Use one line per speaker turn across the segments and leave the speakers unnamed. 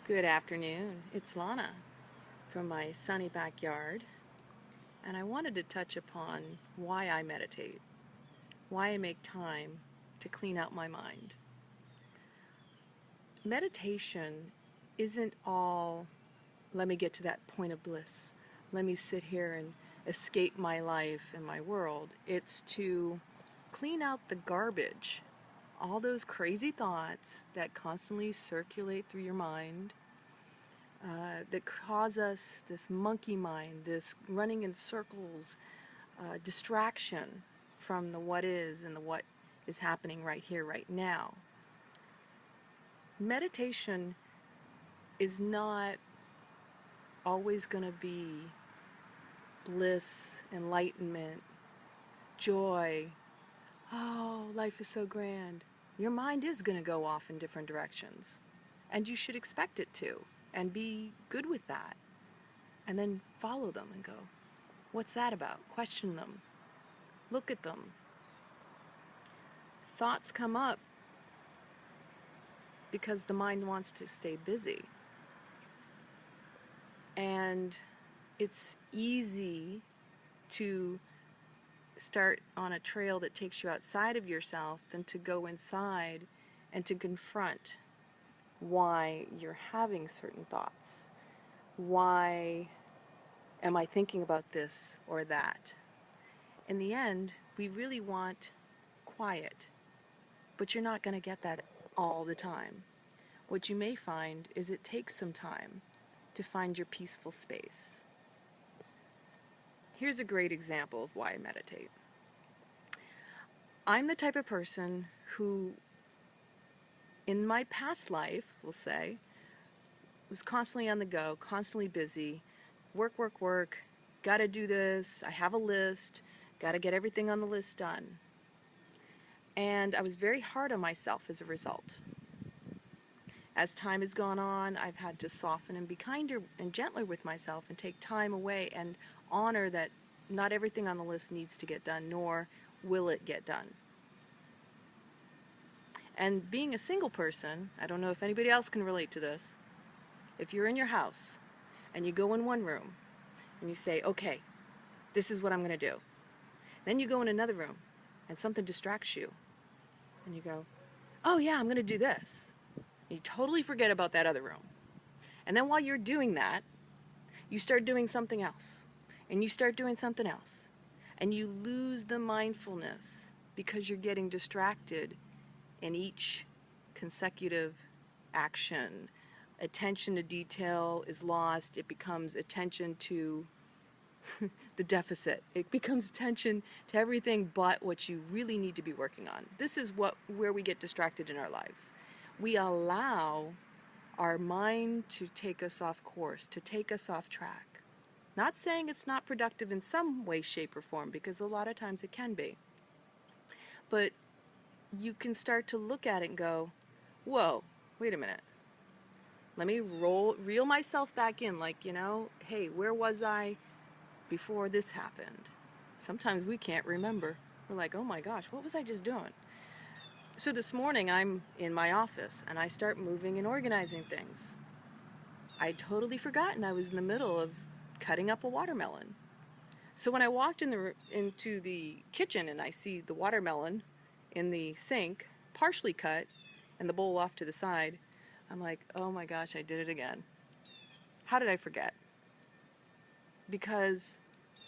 Good afternoon. It's Lana from my sunny backyard, and I wanted to touch upon why I meditate, why I make time to clean out my mind. Meditation isn't all, let me get to that point of bliss. Let me sit here and escape my life and my world. It's to clean out the garbage, all those crazy thoughts that constantly circulate through your mind, that cause us this monkey mind, this running in circles, distraction from the what is and the what is happening right here, right now. Meditation is not always going to be bliss, enlightenment, joy. Oh, life is so grand. Your mind is going to go off in different directions, and you should expect it to, and be good with that. And then follow them and go, what's that about? Question them. Look at them. Thoughts come up because the mind wants to stay busy. And it's easy to start on a trail that takes you outside of yourself than to go inside and to confront why you're having certain thoughts. Why am I thinking about this or that? In the end, we really want quiet, but you're not going to get that all the time. What you may find is it takes some time to find your peaceful space. Here's a great example of why I meditate. I'm the type of person who, in my past life, we'll say, was constantly on the go, constantly busy, work, gotta do this, I have a list, gotta get everything on the list done. And I was very hard on myself as a result. As time has gone on, I've had to soften and be kinder and gentler with myself and take time away and honor that not everything on the list needs to get done, nor will it get done. And being a single person, I don't know if anybody else can relate to this. If you're in your house and you go in one room and you say, okay, this is what I'm going to do. Then you go in another room and something distracts you. And you go, oh yeah, I'm going to do this. You totally forget about that other room. And then while you're doing that, you start doing something else. And you start doing something else. And you lose the mindfulness because you're getting distracted in each consecutive action. Attention to detail is lost. It becomes attention to the deficit. It becomes attention to everything but what you really need to be working on. This is where we get distracted in our lives. We allow our mind to take us off course, to take us off track. Not saying it's not productive in some way, shape, or form, because a lot of times it can be. But you can start to look at it and go, whoa, wait a minute. Let me reel myself back in, like, hey, where was I before this happened? Sometimes we can't remember. We're like, oh my gosh, what was I just doing? So this morning I'm in my office and I start moving and organizing things. I'd totally forgotten I was in the middle of cutting up a watermelon. So when I walked into the kitchen and I see the watermelon in the sink, partially cut, and the bowl off to the side, I'm like, oh my gosh, I did it again. How did I forget? Because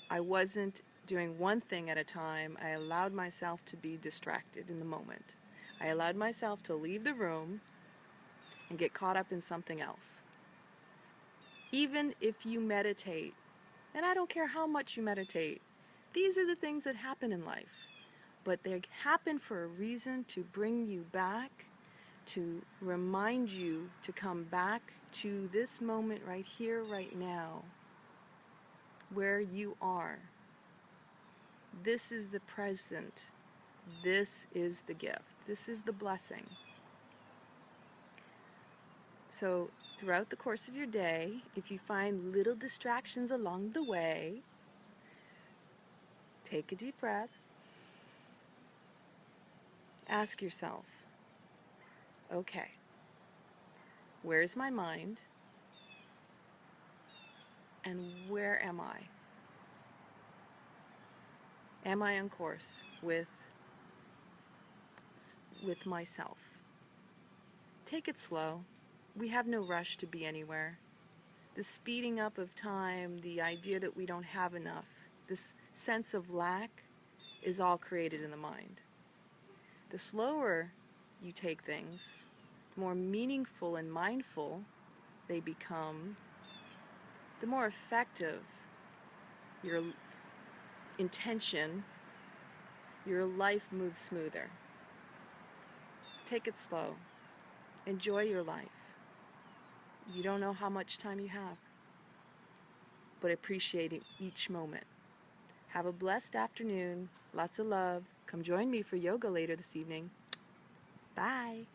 I wasn't doing one thing at a time. I allowed myself to be distracted in the moment. I allowed myself to leave the room and get caught up in something else. Even if you meditate, and I don't care how much you meditate, these are the things that happen in life. But they happen for a reason, to bring you back, to remind you to come back to this moment right here, right now, where you are. This is the present. This is the gift. This is the blessing. So throughout the course of your day, if you find little distractions along the way, take a deep breath. Ask yourself, okay, Where's my mind? And where am I? Am I on course with myself? Take it slow. We have no rush to be anywhere. The speeding up of time, the idea that we don't have enough, this sense of lack is all created in the mind. The slower you take things, the more meaningful and mindful they become, the more effective your intention, your life moves smoother. Take it slow. Enjoy your life. You don't know how much time you have, but appreciate each moment. Have a blessed afternoon. Lots of love. Come join me for yoga later this evening. Bye.